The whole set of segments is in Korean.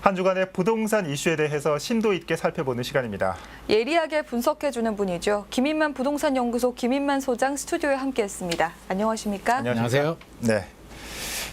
한 주간의 부동산 이슈에 대해서 심도 있게 살펴보는 시간입니다. 예리하게 분석해주는 분이죠. 김인만 부동산연구소 김인만 소장 스튜디오에 함께했습니다. 안녕하십니까? 안녕하세요. 네.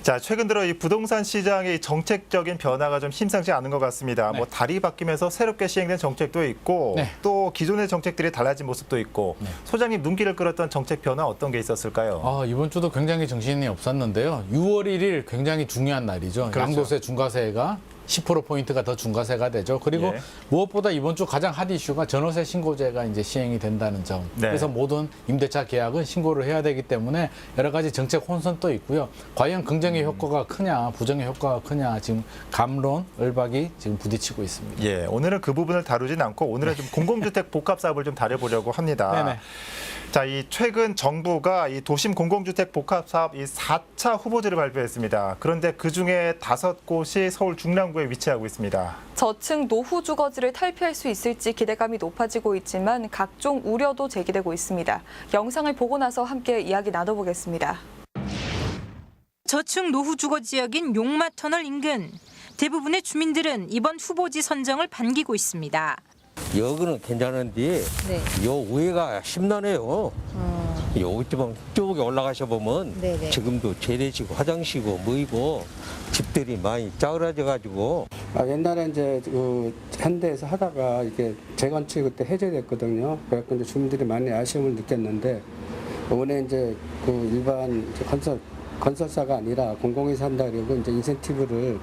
자, 최근 들어 이 부동산 시장의 정책적인 변화가 좀 심상치 않은 것 같습니다. 네. 뭐 달이 바뀌면서 새롭게 시행된 정책도 있고 네. 또 기존의 정책들이 달라진 모습도 있고 소장님 눈길을 끌었던 정책 변화 어떤 게 있었을까요? 이번 주도 굉장히 정신이 없었는데요. 6월 1일 굉장히 중요한 날이죠. 그렇죠. 양도세 중과세가 10%포인트가 더 중과세가 되죠. 그리고 예. 무엇보다 이번 주 가장 핫 이슈가 전월세 신고제가 이제 시행이 된다는 점. 네. 그래서 모든 임대차 계약은 신고를 해야 되기 때문에 여러 가지 정책 혼선도 있고요. 과연 긍정의 효과가 크냐, 부정의 효과가 크냐, 지금 감론, 을박이 지금 부딪히고 있습니다. 예, 오늘은 그 부분을 다루진 않고 오늘은 좀 공공주택 복합 사업을 좀 다뤄보려고 합니다. 네네. 자, 이 최근 정부가 이 도심 공공주택 복합 사업 이 4차 후보지를 발표했습니다. 그런데 그 중에 5곳이 서울 중랑구에 위치하고 있습니다. 저층 노후 주거지를 탈피할 수 있을지 기대감이 높아지고 있지만 각종 우려도 제기되고 있습니다. 영상을 보고 나서 함께 이야기 나눠보겠습니다. 저층 노후 주거 지역인 용마터널 인근. 대부분의 주민들은 이번 후보지 선정을 반기고 있습니다. 여기는 괜찮은데 요 위에가 심란해요. 요 지방 쪽에 올라가셔 보면 지금도 재래시고 화장실이고 뭐이고 집들이 많이 짜그라져 가지고 옛날에 이제 그 현대에서 하다가 이게 재건축 그때 해제됐거든요. 그래서 이제 주민들이 많이 아쉬움을 느꼈는데 이번에 이제 그 일반 이제 건설사가 아니라 공공이 산다고 이제 인센티브를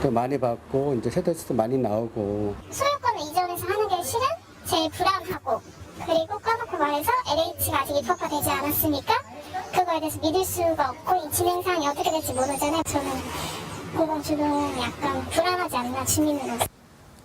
또 많이 받고 이제 세대수도 많이 나오고. 소유권을 이전해서 하는 게 실은 제일 불안하고, 그리고 까놓고 말해서 LH가 아직 입법화되지 않았으니까 그거에 대해서 믿을 수가 없고 이 진행 상황이 어떻게 될지 모르잖아요. 저는 공공주도는 약간 불안하지 않나, 주민으로서.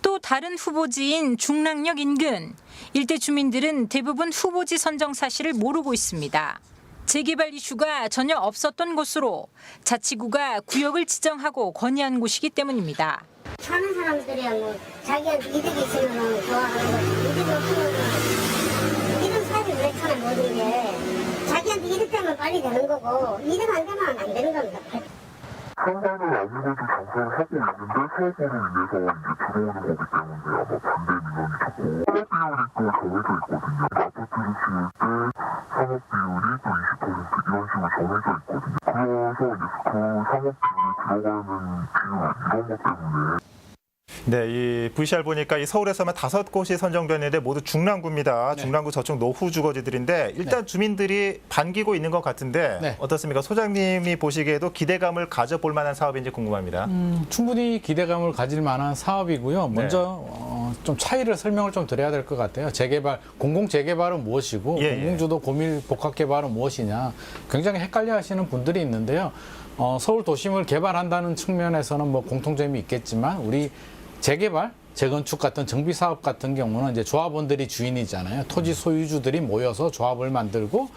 또 다른 후보지인 중랑역 인근. 일대 주민들은 대부분 후보지 선정 사실을 모르고 있습니다. 재개발 이슈가 전혀 없었던 곳으로 자치구가 구역을 지정하고 건의한 곳이기 때문입니다. 사는 사람들이야 뭐 자기한테 이득이 있으면 좋아하는 거지. 이득이 없으면 이득 사실 왜 차는 모든 게 자기한테 이득 되면 빨리 되는 거고 이득 안 되면 안 되는 겁니다. 상관은 아무래도 장사를 하고 있는데 사업으로 인해서 이제 들어오는 거기 때문에 아마 반대 민원이 적고 사업 비율이 또 정해져 있거든요. 아파트를 지을 때 상업 비율이 또 20% 이런 식으로 정해져 있거든요. 그래서 이제 그 상업 비율이 들어가는 비율 이런 것 때문에 네, 이 VCR 보니까 이 서울에서만 5곳이 선정됐는데 모두 중랑구입니다. 네. 중랑구 저층 노후 주거지들인데 일단 주민들이 반기고 있는 것 같은데 네. 어떻습니까? 소장님이 보시기에도 기대감을 가져볼 만한 사업인지 궁금합니다. 충분히 기대감을 가질 만한 사업이고요. 먼저 좀 차이를 설명을 좀 드려야 될 것 같아요. 재개발, 공공 재개발은 무엇이고 예, 공공주도 고밀 복합 개발은 무엇이냐 굉장히 헷갈려 하시는 분들이 있는데요. 서울 도심을 개발한다는 측면에서는 뭐 공통점이 있겠지만 우리 재개발, 재건축 같은 정비 사업 같은 경우는 이제 조합원들이 주인이잖아요. 토지 소유주들이 모여서 조합을 만들고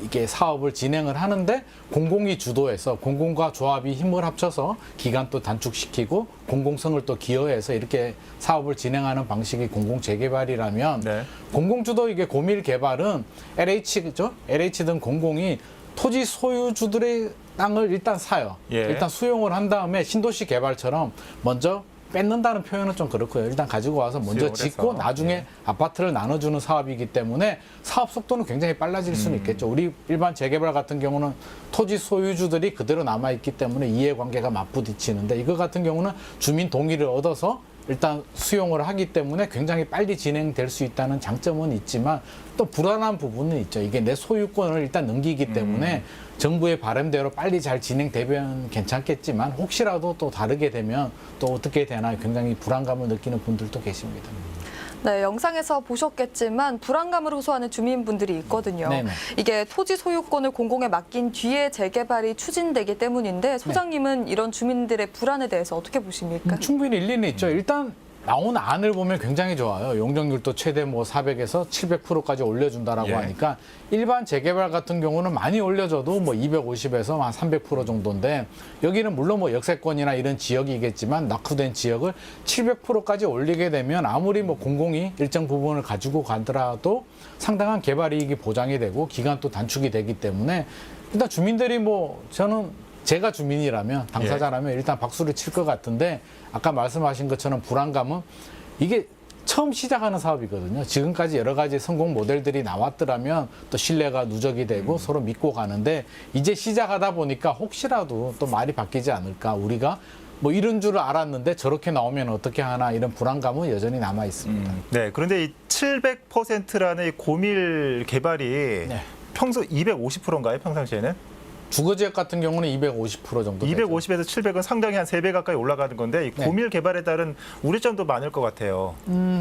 이게 사업을 진행을 하는데 공공이 주도해서 공공과 조합이 힘을 합쳐서 기간도 단축시키고 공공성을 또 기여해서 이렇게 사업을 진행하는 방식이 공공 재개발이라면 네. 공공주도 이게 고밀 개발은 LH죠. LH 등 공공이 토지 소유주들의 땅을 일단 사요. 예. 일단 수용을 한 다음에 신도시 개발처럼 먼저 뺏는다는 표현은 좀 그렇고요. 일단 가지고 와서 먼저 수용을 짓고 해서. 나중에 예. 아파트를 나눠주는 사업이기 때문에 사업 속도는 굉장히 빨라질 수는 있겠죠. 우리 일반 재개발 같은 경우는 토지 소유주들이 그대로 남아있기 때문에 이해관계가 맞부딪히는데 이거 같은 경우는 주민 동의를 얻어서 일단 수용을 하기 때문에 굉장히 빨리 진행될 수 있다는 장점은 있지만 또 불안한 부분은 있죠. 이게 내 소유권을 일단 넘기기 때문에 정부의 바람대로 빨리 잘 진행되면 괜찮겠지만 혹시라도 또 다르게 되면 또 어떻게 되나 굉장히 불안감을 느끼는 분들도 계십니다. 네, 영상에서 보셨겠지만 불안감을 호소하는 주민분들이 있거든요. 네네. 이게 토지 소유권을 공공에 맡긴 뒤에 재개발이 추진되기 때문인데 소장님은 이런 주민들의 불안에 대해서 어떻게 보십니까? 충분히 일리는 있죠. 일단 나온 안을 보면 굉장히 좋아요. 용적률도 최대 뭐 400에서 700%까지 올려준다라고 예. 하니까 일반 재개발 같은 경우는 많이 올려줘도 뭐 250에서 한 300% 정도인데 여기는 물론 뭐 역세권이나 이런 지역이겠지만 낙후된 지역을 700%까지 올리게 되면 아무리 뭐 공공이 일정 부분을 가지고 가더라도 상당한 개발 이익이 보장이 되고 기간도 단축이 되기 때문에 일단 주민들이 뭐 저는 제가 주민이라면 당사자라면 일단 박수를 칠 것 같은데 아까 말씀하신 것처럼 불안감은 이게 처음 시작하는 사업이거든요. 지금까지 여러 가지 성공 모델들이 나왔더라면 또 신뢰가 누적이 되고 서로 믿고 가는데 이제 시작하다 보니까 혹시라도 또 말이 바뀌지 않을까 우리가 뭐 이런 줄 알았는데 저렇게 나오면 어떻게 하나 이런 불안감은 여전히 남아 있습니다. 네, 그런데 이 700%라는 이 고밀 개발이 네. 평소 250%인가요? 평상시에는? 주거지역 같은 경우는 250% 정도 되죠. 250에서 700은 상당히 한 3배 가까이 올라가는 건데 이 네. 고밀 개발에 따른 우려점도 많을 것 같아요.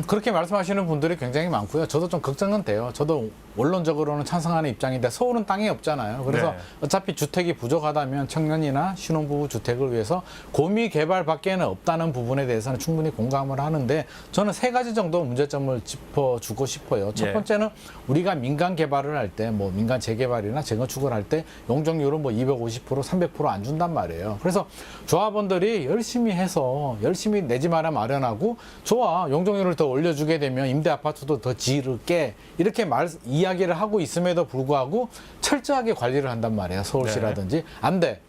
그렇게 말씀하시는 분들이 굉장히 많고요. 저도 좀 걱정은 돼요. 저도 원론적으로는 찬성하는 입장인데 서울은 땅이 없잖아요. 그래서 네. 어차피 주택이 부족하다면 청년이나 신혼부부 주택을 위해서 고밀 개발밖에는 없다는 부분에 대해서는 충분히 공감을 하는데 저는 3가지 정도 문제점을 짚어주고 싶어요. 첫 예. 번째는 우리가 민간 개발을 할 때 뭐 민간 재개발이나 재건축을 할 때 용적률은 뭐 250%, 300% 안 준단 말이에요. 그래서 조합원들이 열심히 해서 열심히 내 집 하나 마련하고 좋아 용적률을 더 올려주게 되면 임대 아파트도 더 지을게 이렇게 이야기를 하고 있음에도 불구하고 철저하게 관리를 한단 말이에요. 서울시라든지 안 돼.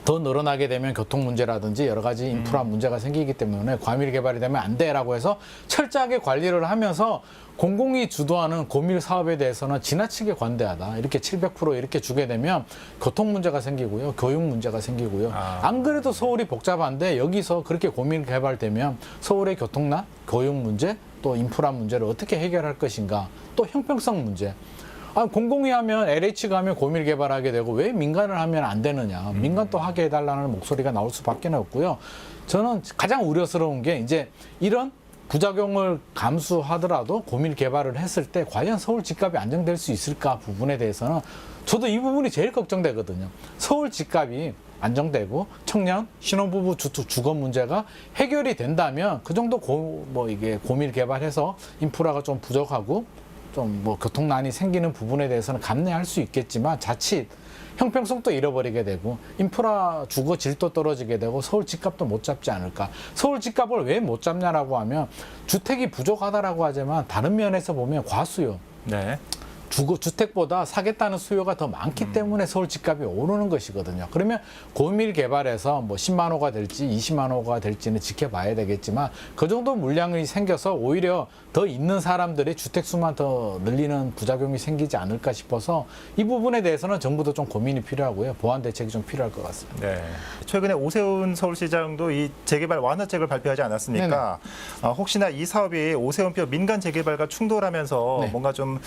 더 늘어나게 되면 교통 문제라든지 여러 가지 인프라 문제가 생기기 때문에 과밀 개발이 되면 안 돼라고 해서 철저하게 관리를 하면서 공공이 주도하는 고밀 사업에 대해서는 지나치게 관대하다. 이렇게 700% 이렇게 주게 되면 교통 문제가 생기고요. 교육 문제가 생기고요. 안 그래도 서울이 복잡한데 여기서 그렇게 고밀 개발되면 서울의 교통난, 교육 문제, 또 인프라 문제를 어떻게 해결할 것인가. 또 형평성 문제. 공공이 하면 LH가 하면 고밀 개발하게 되고 왜 민간을 하면 안 되느냐. 민간 또 하게 해달라는 목소리가 나올 수밖에 없고요. 저는 가장 우려스러운 게 이제 이런 부작용을 감수하더라도 고밀 개발을 했을 때 과연 서울 집값이 안정될 수 있을까 부분에 대해서는 저도 이 부분이 제일 걱정되거든요. 서울 집값이 안정되고 청년, 신혼부부 주거 문제가 해결이 된다면 그 정도 이게 고밀 개발해서 인프라가 좀 부족하고 좀 뭐 교통난이 생기는 부분에 대해서는 감내할 수 있겠지만 자칫 형평성도 잃어버리게 되고 인프라 주거 질도 떨어지게 되고 서울 집값도 못 잡지 않을까. 서울 집값을 왜 못 잡냐라고 하면 주택이 부족하다라고 하지만 다른 면에서 보면 과수요. 네. 주택보다 사겠다는 수요가 더 많기 때문에 서울 집값이 오르는 것이거든요. 그러면 고밀 개발해서 뭐 10만 호가 될지 20만 호가 될지는 지켜봐야 되겠지만 그 정도 물량이 생겨서 오히려 더 있는 사람들의 주택 수만 더 늘리는 부작용이 생기지 않을까 싶어서 이 부분에 대해서는 정부도 좀 고민이 필요하고요. 보완 대책이 좀 필요할 것 같습니다. 네. 최근에 오세훈 서울시장도 이 재개발 완화책을 발표하지 않았습니까? 혹시나 이 사업이 오세훈표 민간 재개발과 충돌하면서 네. 뭔가 좀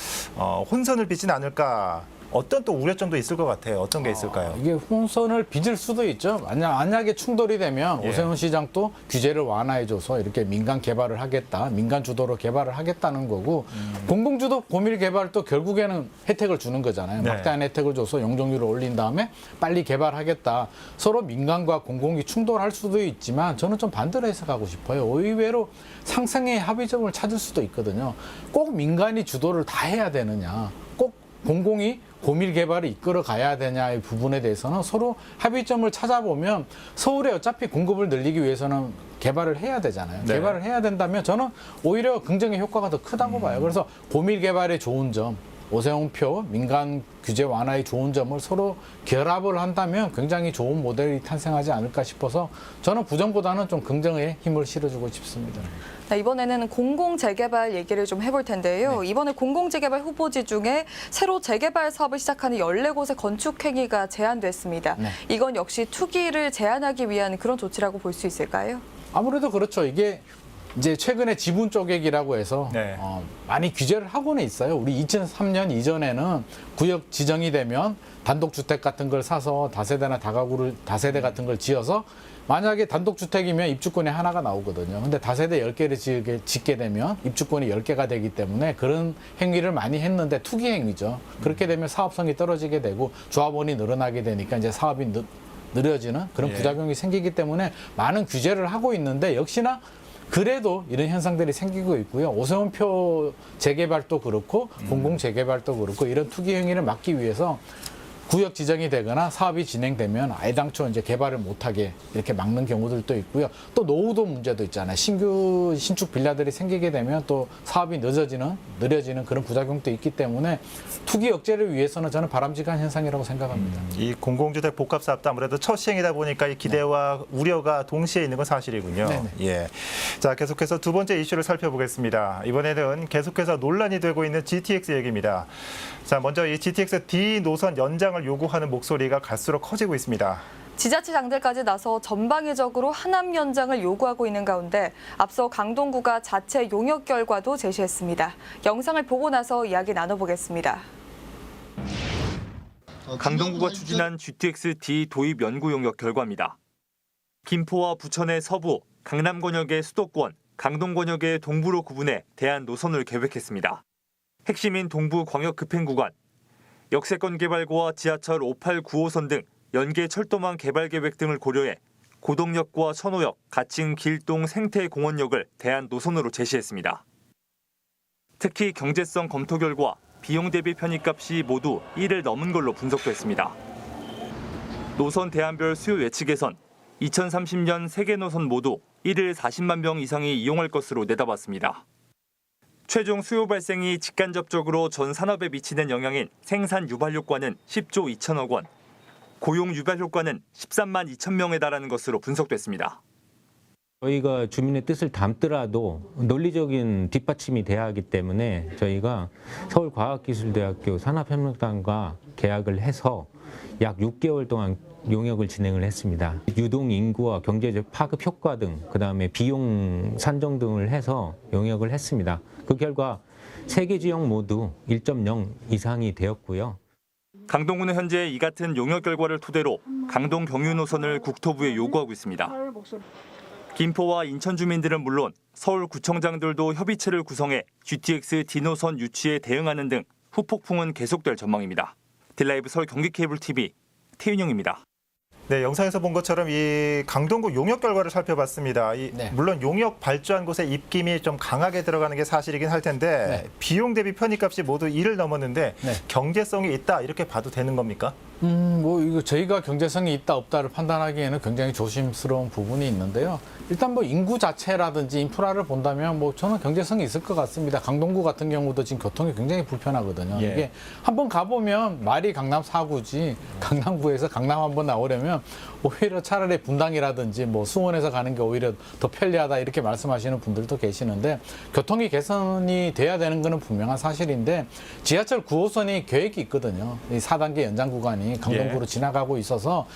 혼선을 빚진 않을까? 어떤 또 우려점도 있을 것 같아요. 어떤 게 있을까요? 이게 혼선을 빚을 수도 있죠. 만약에 충돌이 되면 예. 오세훈 시장도 규제를 완화해줘서 이렇게 민간 개발을 하겠다, 민간 주도로 개발을 하겠다는 거고 공공주도 고밀 개발도 결국에는 혜택을 주는 거잖아요. 네. 막대한 혜택을 줘서 용적률을 올린 다음에 빨리 개발하겠다. 서로 민간과 공공이 충돌할 수도 있지만 저는 좀 반대로 해석하고 싶어요. 의외로 상생의 합의점을 찾을 수도 있거든요. 꼭 민간이 주도를 다 해야 되느냐. 꼭 공공이 고밀 개발을 이끌어 가야 되냐의 부분에 대해서는 서로 합의점을 찾아보면 서울에 어차피 공급을 늘리기 위해서는 개발을 해야 되잖아요. 네. 개발을 해야 된다면 저는 오히려 긍정의 효과가 더 크다고 봐요. 그래서 고밀 개발의 좋은 점, 오세훈표 민간 규제 완화의 좋은 점을 서로 결합을 한다면 굉장히 좋은 모델이 탄생하지 않을까 싶어서 저는 부정보다는 좀 긍정의 힘을 실어주고 싶습니다. 네, 이번에는 공공재개발 얘기를 좀 해볼 텐데요. 네. 이번에 공공재개발 후보지 중에 새로 재개발 사업을 시작하는 14곳의 건축 행위가 제한됐습니다. 네. 이건 역시 투기를 제한하기 위한 그런 조치라고 볼 수 있을까요? 아무래도 그렇죠. 이게 이제 최근에 지분 쪼개기라고 해서 네. 많이 규제를 하고는 있어요. 우리 2003년 이전에는 구역 지정이 되면 단독주택 같은 걸 사서 다세대나 다세대 같은 걸 지어서 만약에 단독주택이면 입주권이 하나가 나오거든요. 근데 다세대 10개를 짓게 되면 입주권이 10개가 되기 때문에 그런 행위를 많이 했는데 투기 행위죠. 그렇게 되면 사업성이 떨어지게 되고 조합원이 늘어나게 되니까 이제 사업이 느려지는 그런 예. 부작용이 생기기 때문에 많은 규제를 하고 있는데 역시나 그래도 이런 현상들이 생기고 있고요. 오세훈표 재개발도 그렇고 공공 재개발도 그렇고 이런 투기 행위를 막기 위해서 구역 지정이 되거나 사업이 진행되면 애당초 이제 개발을 못하게 이렇게 막는 경우들도 있고요. 또 노후도 문제도 있잖아요. 신규 신축 빌라들이 생기게 되면 또 사업이 느려지는 그런 부작용도 있기 때문에 투기 억제를 위해서는 저는 바람직한 현상이라고 생각합니다. 이 공공주택 복합 사업도 아무래도 첫 시행이다 보니까 이 기대와 우려가 동시에 있는 건 사실이군요. 네네. 예. 자, 계속해서 두 번째 이슈를 살펴보겠습니다. 이번에는 계속해서 논란이 되고 있는 GTX 얘기입니다. 자, 먼저 이 GTX D 노선 연장을 요구하는 목소리가 갈수록 커지고 있습니다. 지자체장들까지 나서 전방위적으로 하남 연장을 요구하고 있는 가운데 앞서 강동구가 자체 용역 결과도 제시했습니다. 영상을 보고 나서 이야기 나눠보겠습니다. 강동구가 추진한 GTX-D 도입 연구 용역 결과입니다. 김포와 부천의 서부, 강남 권역의 수도권, 강동 권역의 동부로 구분해 대안 노선을 계획했습니다. 핵심인 동부 광역 급행 구간, 역세권 개발구와 지하철 58, 9호선 등 연계 철도망 개발 계획 등을 고려해 고덕역과 천호역, 가칭 길동 생태공원역을 대안 노선으로 제시했습니다. 특히 경제성 검토 결과 비용 대비 편입값이 모두 1을 넘은 걸로 분석됐습니다. 노선 대안별 수요 예측에선 2030년 3개 노선 모두 1일 40만 명 이상이 이용할 것으로 내다봤습니다. 최종 수요 발생이 직간접적으로 전 산업에 미치는 영향인 생산 유발 효과는 10조 2천억 원, 고용 유발 효과는 13만 2천 명에 달하는 것으로 분석됐습니다. 저희가 주민의 뜻을 담더라도 논리적인 뒷받침이 돼야 하기 때문에 저희가 서울과학기술대학교 산업협력단과 계약을 해서 약 6개월 동안 용역을 진행을 했습니다. 유동 인구와 경제적 파급 효과 등 그다음에 비용 산정 등을 해서 용역을 했습니다. 그 결과 3개 지역 모두 1.0 이상이 되었고요. 강동구는 현재 이 같은 용역 결과를 토대로 강동 경유 노선을 국토부에 요구하고 있습니다. 김포와 인천 주민들은 물론 서울구청장들도 협의체를 구성해 GTX D 노선 유치에 대응하는 등 후폭풍은 계속될 전망입니다. 딜라이브 서울 경기케이블TV 태윤영입니다. 네, 영상에서 본 것처럼 이 강동구 용역 결과를 살펴봤습니다. 네. 물론 용역 발주한 곳에 입김이 좀 강하게 들어가는 게 사실이긴 할 텐데 네. 비용 대비 편입값이 모두 1을 넘었는데 네. 경제성이 있다 이렇게 봐도 되는 겁니까? 뭐 이거 저희가 경제성이 있다 없다를 판단하기에는 굉장히 조심스러운 부분이 있는데요. 일단 뭐 인구 자체라든지 인프라를 본다면 뭐 저는 경제성이 있을 것 같습니다. 강동구 같은 경우도 지금 교통이 굉장히 불편하거든요. 예. 이게 한번 가보면 말이 강남 4구지 강남구에서 강남 한번 나오려면 오히려 차라리 분당이라든지 뭐 수원에서 가는 게 오히려 더 편리하다 이렇게 말씀하시는 분들도 계시는데 교통이 개선이 돼야 되는 거는 분명한 사실인데 지하철 9호선이 계획이 있거든요. 이 4단계 연장 구간이 강동구로 지나가고 있어서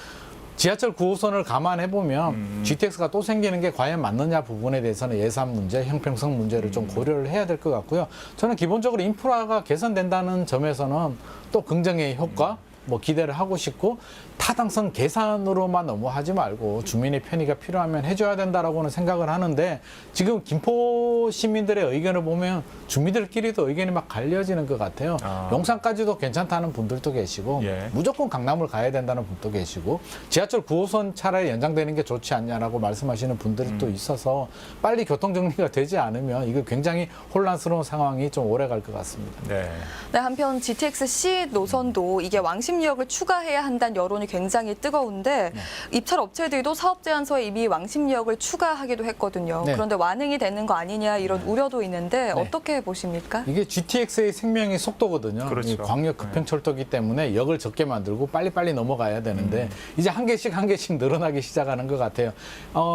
지하철 9호선을 감안해보면 GTX가 또 생기는 게 과연 맞느냐 부분에 대해서는 예산 문제, 형평성 문제를 좀 고려를 해야 될 것 같고요. 저는 기본적으로 인프라가 개선된다는 점에서는 또 긍정의 효과, 뭐 기대를 하고 싶고 타당성 계산으로만 너무 하지 말고 주민의 편의가 필요하면 해줘야 된다라고는 생각을 하는데 지금 김포 시민들의 의견을 보면 주민들끼리도 의견이 막 갈려지는 것 같아요. 용산까지도 괜찮다는 분들도 계시고 예. 무조건 강남을 가야 된다는 분도 계시고 지하철 9호선 차라리 연장되는 게 좋지 않냐라고 말씀하시는 분들도 있어서 빨리 교통 정리가 되지 않으면 이거 굉장히 혼란스러운 상황이 좀 오래 갈 것 같습니다. 네. 네, 한편 GTX-C 노선도 이게 왕십리역을 추가해야 한다는 여론이 굉장히 뜨거운데 입찰 업체들도 사업 제안서에 이미 왕십리역을 추가하기도 했거든요. 네. 그런데 완응이 되는 거 아니냐 이런 우려도 있는데 어떻게 보십니까? 이게 GTX의 생명이 속도거든요. 그렇죠. 이 광역 급행철도기 때문에 역을 적게 만들고 빨리빨리 넘어가야 되는데 이제 한 개씩 늘어나기 시작하는 것 같아요.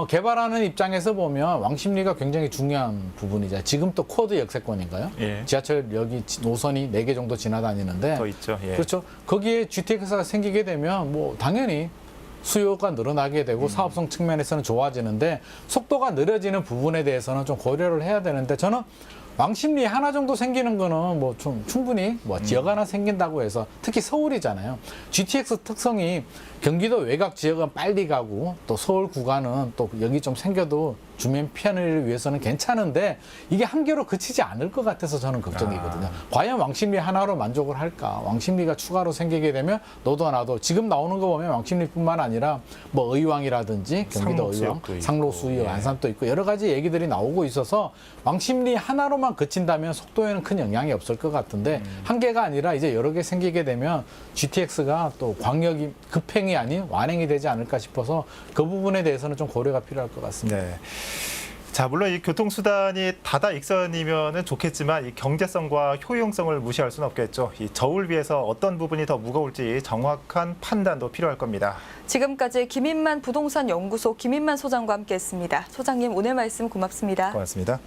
개발하는 입장에서 보면 왕십리가 굉장히 중요한 부분이죠. 지금 또 코드 역세권인가요? 예. 지하철역이 노선이 4개 정도 지나다니는데 더 있죠. 예. 그렇죠. 거기에 GTX가 생기게 되면 뭐 당연히 수요가 늘어나게 되고 사업성 측면에서는 좋아지는데 속도가 느려지는 부분에 대해서는 좀 고려를 해야 되는데 저는 왕십리 하나 정도 생기는 거는 뭐 좀 충분히 뭐 지역 하나 생긴다고 해서 특히 서울이잖아요. GTX 특성이 경기도 외곽 지역은 빨리 가고 또 서울 구간은 또 여기 좀 생겨도 주민 편의를 위해서는 괜찮은데 이게 한계로 그치지 않을 것 같아서 저는 걱정이거든요. 과연 왕십리 하나로 만족을 할까? 왕십리가 추가로 생기게 되면 너도 나도 지금 나오는 거 보면 왕십리뿐만 아니라 뭐 의왕이라든지 경기도 의왕, 상록수의 안산도 있고 여러 가지 얘기들이 나오고 있어서 왕십리 하나로만 그친다면 속도에는 큰 영향이 없을 것 같은데 한계가 아니라 이제 여러 개 생기게 되면 GTX가 또 광역이 급행이 아닌 완행이 되지 않을까 싶어서 그 부분에 대해서는 좀 고려가 필요할 것 같습니다. 네. 자, 물론 이 교통수단이 다다익선이면 좋겠지만 이 경제성과 효용성을 무시할 수는 없겠죠. 이 저울 비해서 어떤 부분이 더 무거울지 정확한 판단도 필요할 겁니다. 지금까지 김인만 부동산 연구소 김인만 소장과 함께했습니다. 소장님 오늘 말씀 고맙습니다. 고맙습니다.